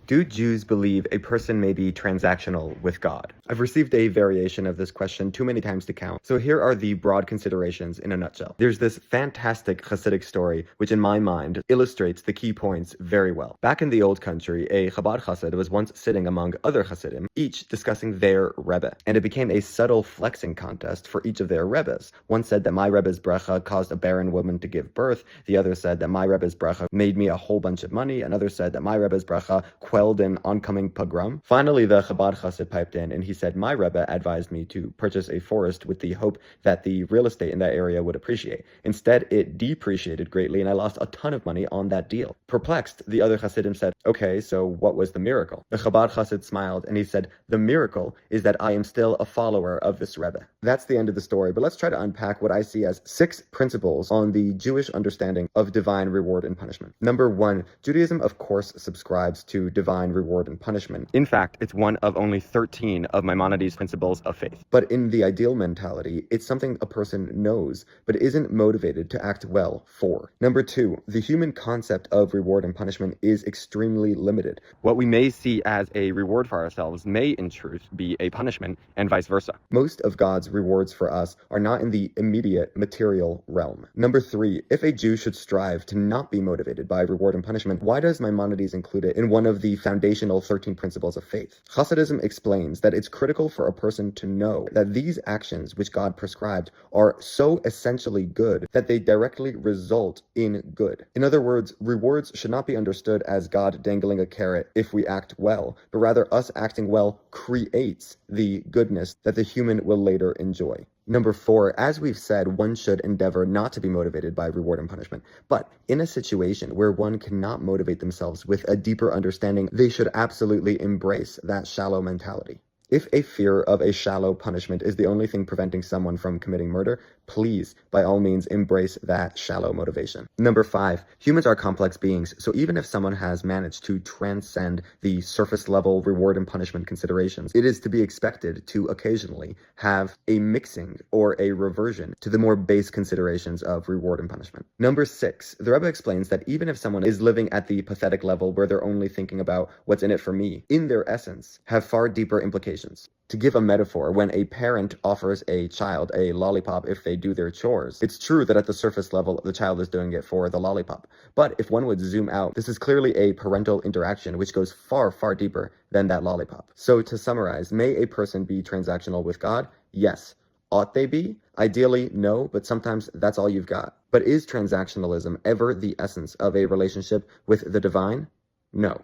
Do Jews believe a person may be transactional with God? I've received a variation of this question too many times to count, so here are the broad considerations in a nutshell. There's this fantastic Hasidic story, which in my mind illustrates the key points very well. Back in the old country, a Chabad Chassid was once sitting among other Hasidim, each discussing their Rebbe, and it became a subtle flexing contest for each of their Rebbes. One said that my Rebbe's bracha caused a barren woman to give birth, the other said that my Rebbe's bracha made me a whole bunch of money, another said that my Rebbe's bracha quelled an oncoming pogrom. Finally, the Chabad Chassid piped in and he said, my Rebbe advised me to purchase a forest with the hope that the real estate in that area would appreciate. Instead, it depreciated greatly and I lost a ton of money on that deal. Perplexed, the other Hasidim said, okay, so what was the miracle? The Chabad Chassid smiled and he said, the miracle is that I am still a follower of this Rebbe. That's the end of the story, but let's try to unpack what I see as 6 principles on the Jewish understanding of divine reward and punishment. Number 1, Judaism of course subscribes to divine reward and punishment. In fact, it's one of only 13 of Maimonides' principles of faith. But in the ideal mentality, it's something a person knows, but isn't motivated to act well for. Number 2, the human concept of reward and punishment is extremely limited. What we may see as a reward for ourselves may in truth be a punishment, and vice versa. Most of God's rewards for us are not in the immediate material realm. Number 3, if a Jew should strive to not be motivated by reward and punishment, why does Maimonides include it in one of the foundational 13 principles of faith? Hasidism explains that it's critical for a person to know that these actions which God prescribed are so essentially good that they directly result in good. In other words, rewards should not be understood as God dangling a carrot if we act well, but rather us acting well creates the goodness that the human will later enjoy. Number 4, as we've said, one should endeavor not to be motivated by reward and punishment. But in a situation where one cannot motivate themselves with a deeper understanding, they should absolutely embrace that shallow mentality. If a fear of a shallow punishment is the only thing preventing someone from committing murder, please, by all means, embrace that shallow motivation. Number 5, humans are complex beings, so even if someone has managed to transcend the surface level reward and punishment considerations, it is to be expected to occasionally have a mixing or a reversion to the more base considerations of reward and punishment. Number 6, the Rebbe explains that even if someone is living at the pathetic level where they're only thinking about what's in it for me, in their essence, have far deeper implications. To give a metaphor, when a parent offers a child a lollipop if they do their chores, it's true that at the surface level, the child is doing it for the lollipop. But if one would zoom out, this is clearly a parental interaction which goes far, far deeper than that lollipop. So to summarize, may a person be transactional with God? Yes. Ought they be? Ideally, no, but sometimes that's all you've got. But is transactionalism ever the essence of a relationship with the divine? No.